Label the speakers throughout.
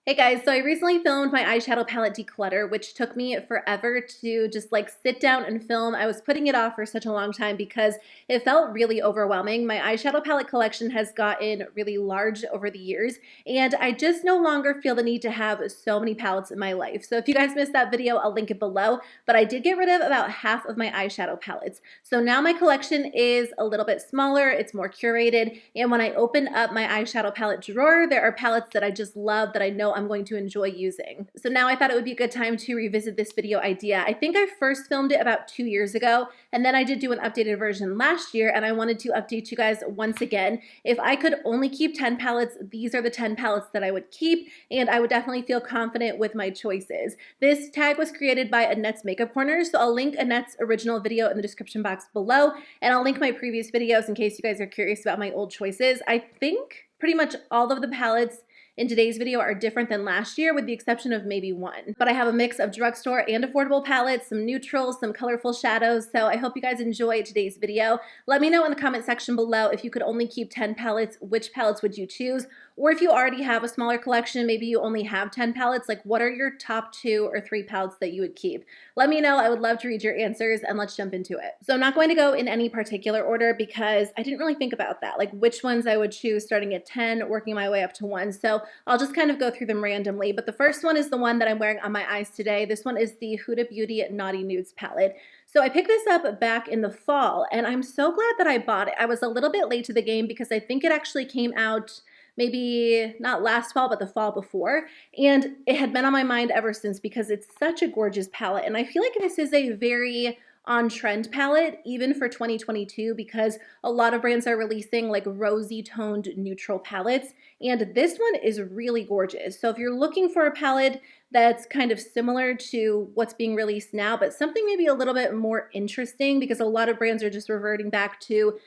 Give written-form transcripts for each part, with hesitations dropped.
Speaker 1: Hey guys, so I recently filmed my eyeshadow palette declutter, which took me forever to just like sit down and film. I was putting it off for such a long time because it felt really overwhelming. My eyeshadow palette collection has gotten really large over the years, and I just no longer feel the need to have so many palettes in my life. So if you guys missed that video, I'll link it below, but I did get rid of about half of my eyeshadow palettes. So now my collection is a little bit smaller, it's more curated, and when I open up my eyeshadow palette drawer, there are palettes that I just love that I know I'm going to enjoy using. So now I thought it would be a good time to revisit this video idea. I think I first filmed it about 2 years ago, and then I did do an updated version last year, and I wanted to update you guys once again. If I could only keep 10 palettes, these are the 10 palettes that I would keep, and I would definitely feel confident with my choices. This tag was created by Annette's Makeup Corner, so I'll link Annette's original video in the description box below, and I'll link my previous videos in case you guys are curious about my old choices. I think pretty much all of the palettes in today's video are different than last year with the exception of maybe one. But I have a mix of drugstore and affordable palettes, some neutrals, some colorful shadows, so I hope you guys enjoy today's video. Let me know in the comment section below if you could only keep 10 palettes, which palettes would you choose? Or if you already have a smaller collection, maybe you only have 10 palettes, like what are your top 2 or 3 palettes that you would keep? Let me know, I would love to read your answers, and let's jump into it. So I'm not going to go in any particular order because I didn't really think about that, like which ones I would choose starting at 10, working my way up to 1. So I'll just kind of go through them randomly, but the first one is the one that I'm wearing on my eyes today. This one is the Huda Beauty Naughty Nudes palette. So I picked this up back in the fall, and I'm so glad that I bought it. I was a little bit late to the game because I think it actually came out maybe not last fall, but the fall before. And it had been on my mind ever since because it's such a gorgeous palette. And I feel like this is a very on-trend palette, even for 2022, because a lot of brands are releasing like rosy toned neutral palettes. And this one is really gorgeous. So if you're looking for a palette that's kind of similar to what's being released now, but something maybe a little bit more interesting, because a lot of brands are just reverting back to,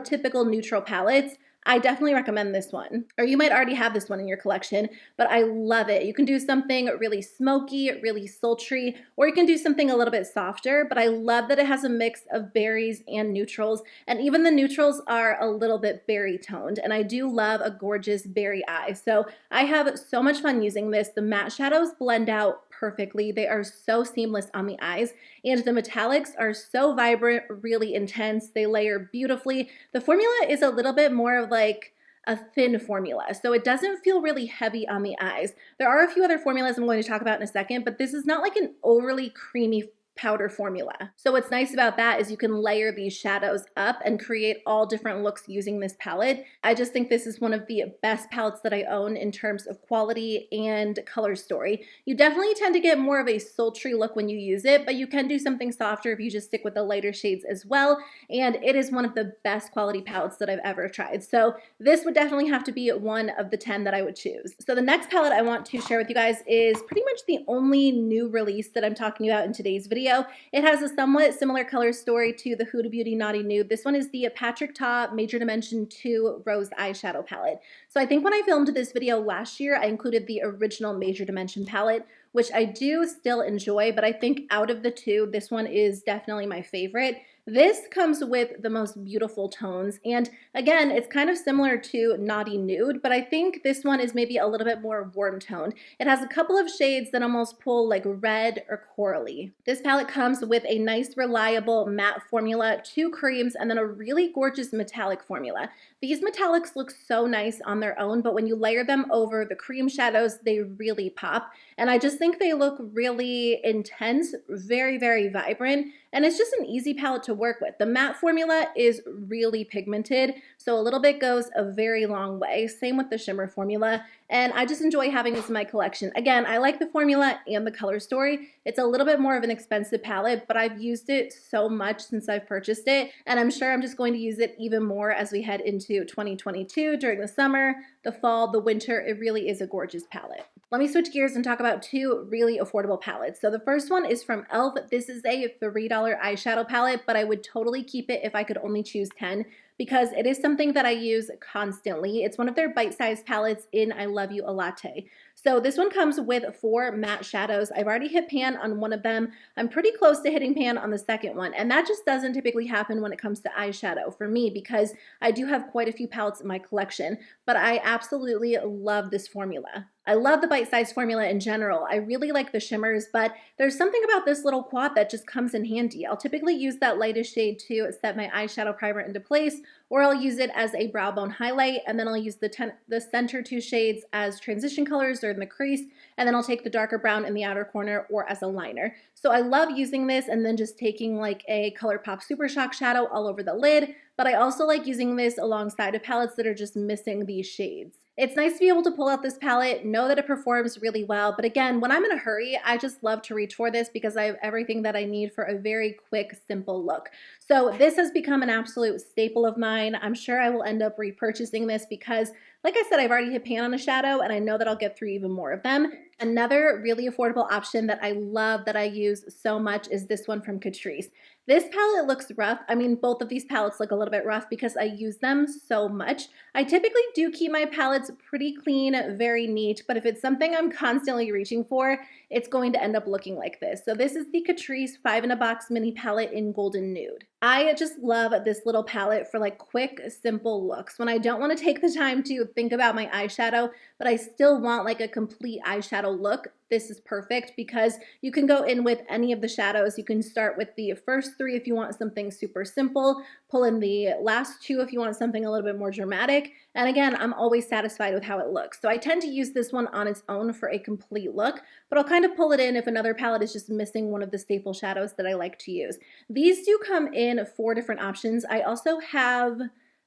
Speaker 1: typical neutral palettes, I definitely recommend this one. Or you might already have this one in your collection, but I love it. You can do something really smoky, really sultry, or you can do something a little bit softer, but I love that it has a mix of berries and neutrals, and even the neutrals are a little bit berry toned, and I do love a gorgeous berry eye. So I have so much fun using this. The matte shadows blend out perfectly. They are so seamless on the eyes, and the metallics are so vibrant, really intense. They layer beautifully. The formula is a little bit more of like a thin formula, so it doesn't feel really heavy on the eyes. There are a few other formulas I'm going to talk about in a second, but this is not like an overly creamy powder formula. So what's nice about that is you can layer these shadows up and create all different looks using this palette. I just think this is one of the best palettes that I own in terms of quality and color story. You definitely tend to get more of a sultry look when you use it, but you can do something softer if you just stick with the lighter shades as well, and it is one of the best quality palettes that I've ever tried. So this would definitely have to be one of the 10 that I would choose. So the next palette I want to share with you guys is pretty much the only new release that I'm talking about in today's video. It has a somewhat similar color story to the Huda Beauty Naughty Nude. This one is the Patrick Ta Major Dimension 2 Rose Eyeshadow Palette. So I think when I filmed this video last year, I included the original Major Dimension palette, which I do still enjoy, but I think out of the two, this one is definitely my favorite. This comes with the most beautiful tones, and again, it's kind of similar to Naughty Nude, but I think this one is maybe a little bit more warm toned. It has a couple of shades that almost pull like red or corally. This palette comes with a nice, reliable matte formula, 2 creams, and then a really gorgeous metallic formula. These metallics look so nice on their own, but when you layer them over the cream shadows, they really pop, and I just think they look really intense, very, very vibrant, and it's just an easy palette to work with. The matte formula is really pigmented, so a little bit goes a very long way. Same with the shimmer formula, and I just enjoy having this in my collection. Again, I like the formula and the color story. It's a little bit more of an expensive palette, but I've used it so much since I've purchased it, and I'm sure I'm just going to use it even more as we head into 2022 during the summer, the fall, the winter. It really is a gorgeous palette. Let me switch gears and talk about 2 really affordable palettes. So the first one is from e.l.f. This is a $3 eyeshadow palette, but I would totally keep it if I could only choose 10 because it is something that I use constantly. It's one of their bite-sized palettes in I Love You, a Latte. So this one comes with 4 matte shadows. I've already hit pan on one of them. I'm pretty close to hitting pan on the second one, and that just doesn't typically happen when it comes to eyeshadow for me because I do have quite a few palettes in my collection, but I absolutely love this formula. I love the bite-sized formula in general. I really like the shimmers, but there's something about this little quad that just comes in handy. I'll typically use that lightest shade to set my eyeshadow primer into place, or I'll use it as a brow bone highlight, and then I'll use the center 2 shades as transition colors or in the crease, and then I'll take the darker brown in the outer corner or as a liner. So I love using this and then just taking like a ColourPop Super Shock shadow all over the lid, but I also like using this alongside of palettes that are just missing these shades. It's nice to be able to pull out this palette, know that it performs really well, but again, when I'm in a hurry, I just love to reach for this because I have everything that I need for a very quick, simple look. So this has become an absolute staple of mine. I'm sure I will end up repurchasing this because, like I said, I've already hit pan on a shadow and I know that I'll get through even more of them. Another really affordable option that I love that I use so much is this one from Catrice. This palette looks rough. I mean, both of these palettes look a little bit rough because I use them so much. I typically do keep my palettes pretty clean, very neat, but if it's something I'm constantly reaching for, it's going to end up looking like this. So this is the Catrice 5 in a Box mini palette in Golden Nude. I just love this little palette for like quick, simple looks. When I don't want to take the time to think about my eyeshadow, but I still want like a complete eyeshadow look, this is perfect because you can go in with any of the shadows. You can start with the first 3 if you want something super simple, pull in the last 2 if you want something a little bit more dramatic. And again, I'm always satisfied with how it looks. So I tend to use this one on its own for a complete look, but I'll kind of pull it in if another palette is just missing one of the staple shadows that I like to use. These do come in 4 different options. I also have,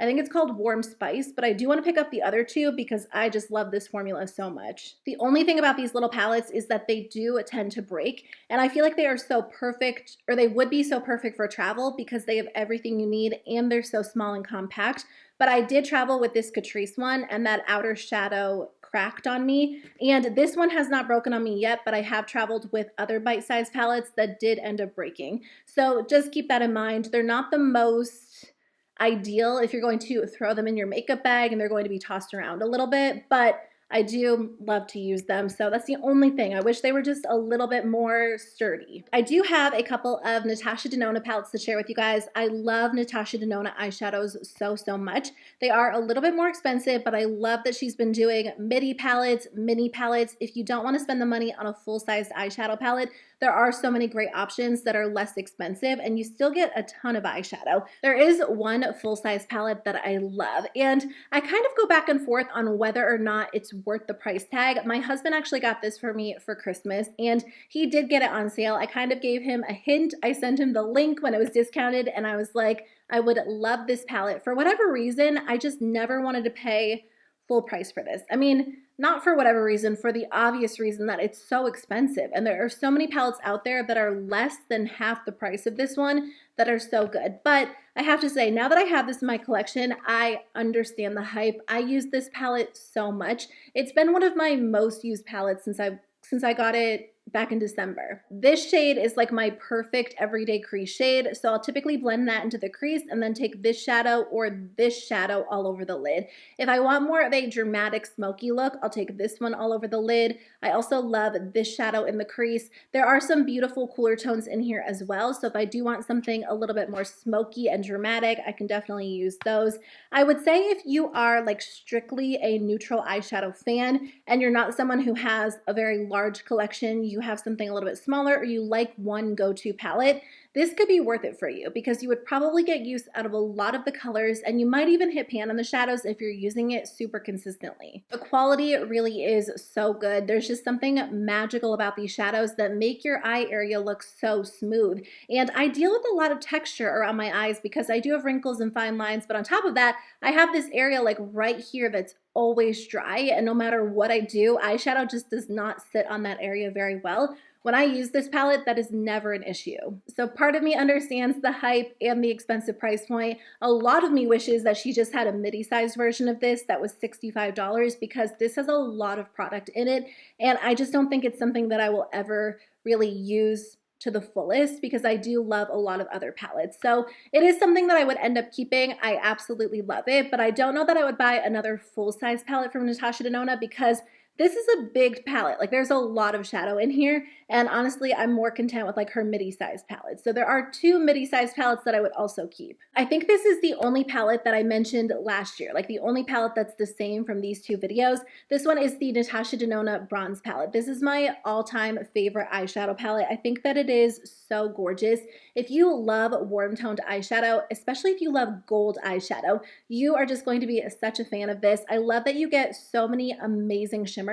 Speaker 1: I think it's called Warm Spice, but I do want to pick up the other 2 because I just love this formula so much. The only thing about these little palettes is that they do tend to break, and I feel like they are so perfect, or they would be so perfect for travel because they have everything you need and they're so small and compact. But I did travel with this Catrice one and that outer shadow cracked on me, and this one has not broken on me yet, but I have traveled with other bite-sized palettes that did end up breaking. So just keep that in mind. They're not the most ideal if you're going to throw them in your makeup bag and they're going to be tossed around a little bit, but I do love to use them, so that's the only thing. I wish they were just a little bit more sturdy. I do have a couple of Natasha Denona palettes to share with you guys. I love Natasha Denona eyeshadows so much. They are a little bit more expensive, but I love that she's been doing midi palettes, mini palettes. If you don't want to spend the money on a full-sized eyeshadow palette, there are so many great options that are less expensive and you still get a ton of eyeshadow. There is one full-size palette that I love, and I kind of go back and forth on whether or not it's worth the price tag. My husband actually got this for me for Christmas and he did get it on sale. I kind of gave him a hint. I sent him the link when it was discounted and I was like, I would love this palette. For whatever reason, I just never wanted to pay full price for this. I mean, not for whatever reason, for the obvious reason that it's so expensive. And there are so many palettes out there that are less than half the price of this one that are so good. But I have to say, now that I have this in my collection, I understand the hype. I use this palette so much. It's been one of my most used palettes since I got it back in December. This shade is like my perfect everyday crease shade, so I'll typically blend that into the crease and then take this shadow or this shadow all over the lid. If I want more of a dramatic smoky look, I'll take this one all over the lid. I also love this shadow in the crease. There are some beautiful cooler tones in here as well, so if I do want something a little bit more smoky and dramatic, I can definitely use those. I would say if you are like strictly a neutral eyeshadow fan and you're not someone who has a very large collection, you have something a little bit smaller, or you like one go-to palette, this could be worth it for you because you would probably get use out of a lot of the colors and you might even hit pan on the shadows if you're using it super consistently. The quality really is so good. There's just something magical about these shadows that make your eye area look so smooth. And I deal with a lot of texture around my eyes because I do have wrinkles and fine lines, but on top of that, I have this area like right here that's always dry, and no matter what I do, eyeshadow just does not sit on that area very well. When I use this palette, that is never an issue. So part of me understands the hype and the expensive price point. A lot of me wishes that she just had a midi-sized version of this that was $65 because this has a lot of product in it, and I just don't think it's something that I will ever really use to the fullest because I do love a lot of other palettes. So it is something that I would end up keeping. I absolutely love it, but I don't know that I would buy another full-size palette from Natasha Denona because This is a big palette. Like there's a lot of shadow in here. And honestly, I'm more content with like her midi-sized palettes. So there are 2 midi-sized palettes that I would also keep. I think this is the only palette that I mentioned last year, like the only palette that's the same from these 2 videos. This one is the Natasha Denona Bronze palette. This is my all-time favorite eyeshadow palette. I think that it is so gorgeous. If you love warm toned eyeshadow, especially if you love gold eyeshadow, you are just going to be such a fan of this. I love that you get so many amazing shimmers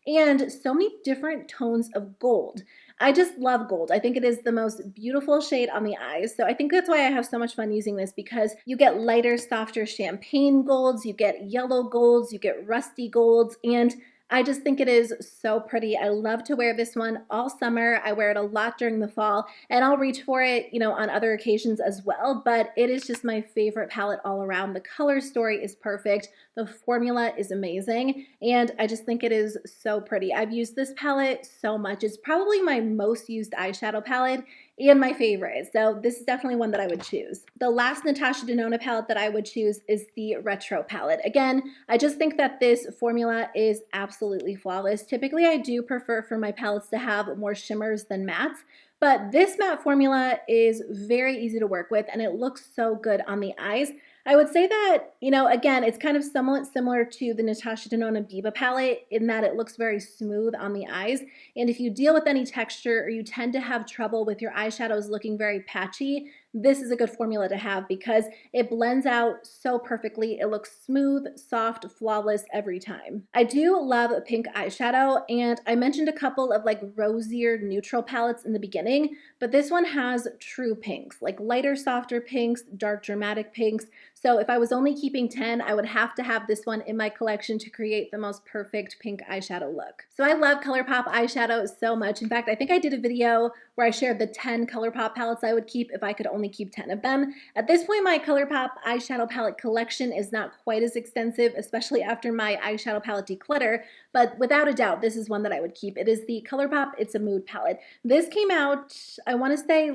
Speaker 1: and so many different tones of gold. I just love gold. I think it is the most beautiful shade on the eyes. So I think that's why I have so much fun using this, because you get lighter, softer champagne golds, you get yellow golds, you get rusty golds, and I just think it is so pretty. I love to wear this one all summer. I wear it a lot during the fall, and I'll reach for it, you know, on other occasions as well, but it is just my favorite palette all around. The color story is perfect. The formula is amazing, and I just think it is so pretty. I've used this palette so much. It's probably my most used eyeshadow palette and my favorite. So this is definitely one that I would choose. The last Natasha Denona palette that I would choose is the Retro palette. Again, I just think that this formula is absolutely flawless. Typically, I do prefer for my palettes to have more shimmers than mattes, but this matte formula is very easy to work with and it looks so good on the eyes. I would say that, you know, again, it's kind of somewhat similar to the Natasha Denona Biba palette in that it looks very smooth on the eyes. And if you deal with any texture or you tend to have trouble with your eyeshadows looking very patchy, this is a good formula to have because it blends out so perfectly. It looks smooth, soft, flawless every time. I do love pink eyeshadow, and I mentioned a couple of like rosier neutral palettes in the beginning, but this one has true pinks, like lighter, softer pinks, dark, dramatic pinks. So if I was only keeping 10, I would have to have this one in my collection to create the most perfect pink eyeshadow look. So I love ColourPop eyeshadow so much. In fact, I think I did a video where I shared the 10 ColourPop palettes I would keep if I could only keep 10 of them. At this point, my ColourPop eyeshadow palette collection is not quite as extensive, especially after my eyeshadow palette declutter, but without a doubt, this is one that I would keep. It is the ColourPop It's a Mood palette. This came out, I want to say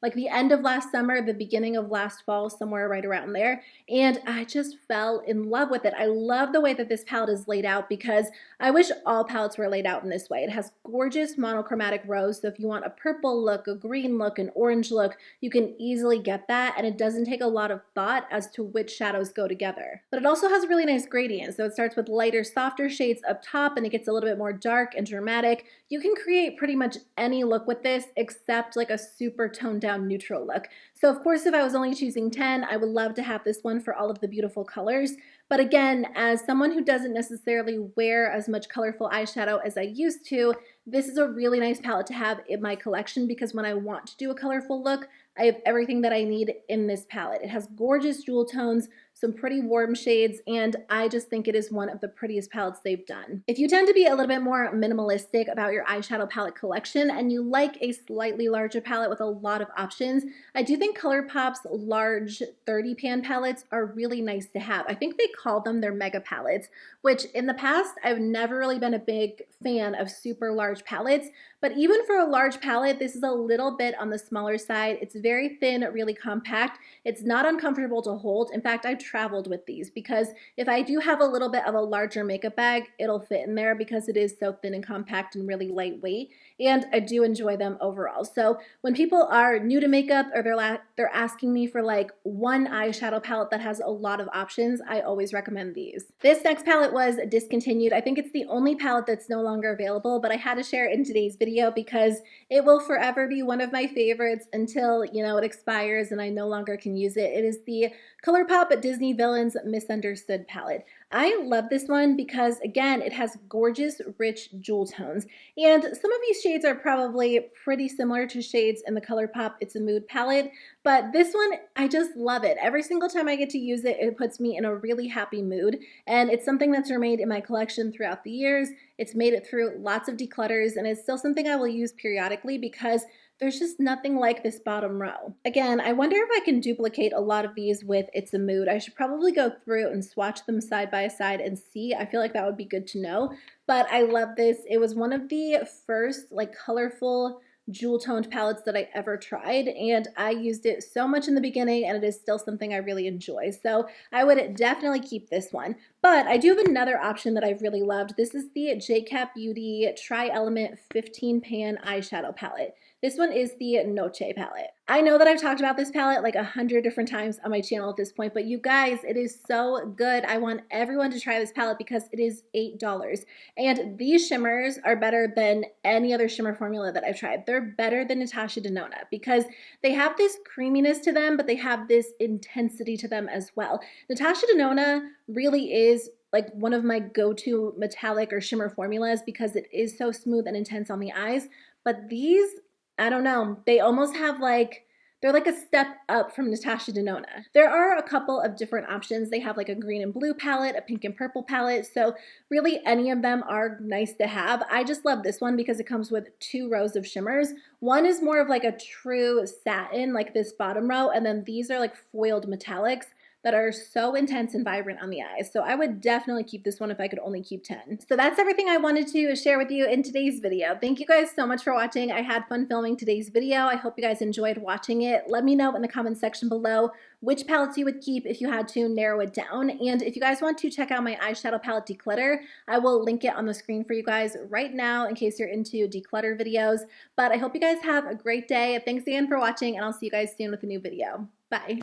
Speaker 1: like the end of last summer, the beginning of last fall, somewhere right around there. And I just fell in love with it. I love the way that this palette is laid out because I wish all palettes were laid out in this way. It has gorgeous monochromatic rose. So if you want a purple look, a green look, an orange look, you can easily get that. And it doesn't take a lot of thought as to which shadows go together. But it also has a really nice gradient. So it starts with lighter, softer shades up top and it gets a little bit more dark and dramatic. You can create pretty much any look with this except like a super toned down neutral look. So of course, if I was only choosing 10, I would love to have this one for all of the beautiful colors. But again, as someone who doesn't necessarily wear as much colorful eyeshadow as I used to, this is a really nice palette to have in my collection because when I want to do a colorful look, I have everything that I need in this palette. It has gorgeous jewel tones, some pretty warm shades, and I just think it is one of the prettiest palettes they've done. If you tend to be a little bit more minimalistic about your eyeshadow palette collection and you like a slightly larger palette with a lot of options, I do think ColourPop's large 30 pan palettes are really nice to have. I think they call them their mega palettes, which in the past, I've never really been a big fan of super large palettes, but even for a large palette, this is a little bit on the smaller side. It's very thin, really compact. It's not uncomfortable to hold. In fact, I've traveled with these because if I do have a little bit of a larger makeup bag, it'll fit in there because it is so thin and compact and really lightweight. And I do enjoy them overall. So when people are new to makeup or they're asking me for like one eyeshadow palette that has a lot of options, I always recommend these. This next palette was discontinued. I think it's the only palette that's no longer available, but I had to share it in today's video because it will forever be one of my favorites until, you know, it expires and I no longer can use it. It is the ColourPop Disney Villains Misunderstood palette. I love this one because, again, it has gorgeous, rich jewel tones. And some of these shades are probably pretty similar to shades in the ColourPop It's a Mood palette, but this one, I just love it. Every single time I get to use it, it puts me in a really happy mood, and it's something that's remained in my collection throughout the years. It's made it through lots of declutters, and it's still something I will use periodically because there's just nothing like this bottom row. Again, I wonder if I can duplicate a lot of these with It's a Mood. I should probably go through and swatch them side by side and see. I feel like that would be good to know. But I love this. It was one of the first like colorful jewel toned palettes that I ever tried, and I used it so much in the beginning, and it is still something I really enjoy. So I would definitely keep this one. But I do have another option that I've really loved. This is the J.Cat Beauty Tri-Element 15 Pan Eyeshadow Palette. This one is the Noche palette. I know that I've talked about this palette like 100 different times on my channel at this point, but you guys, it is so good. I want everyone to try this palette because it is $8. And these shimmers are better than any other shimmer formula that I've tried. They're better than Natasha Denona because they have this creaminess to them, but they have this intensity to them as well. Natasha Denona really is like one of my go-to metallic or shimmer formulas because it is so smooth and intense on the eyes. But these, I don't know, they almost have like, they're like a step up from Natasha Denona. There are a couple of different options. They have like a green and blue palette, a pink and purple palette, so really any of them are nice to have. I just love this one because it comes with 2 rows of shimmers. One is more of like a true satin, like this bottom row, and then these are like foiled metallics that are so intense and vibrant on the eyes. So I would definitely keep this one if I could only keep 10. So that's everything I wanted to share with you in today's video. Thank you guys so much for watching. I had fun filming today's video. I hope you guys enjoyed watching it. Let me know in the comment section below which palettes you would keep if you had to narrow it down. And if you guys want to check out my eyeshadow palette declutter, I will link it on the screen for you guys right now in case you're into declutter videos. But I hope you guys have a great day. Thanks again for watching, and I'll see you guys soon with a new video. Bye.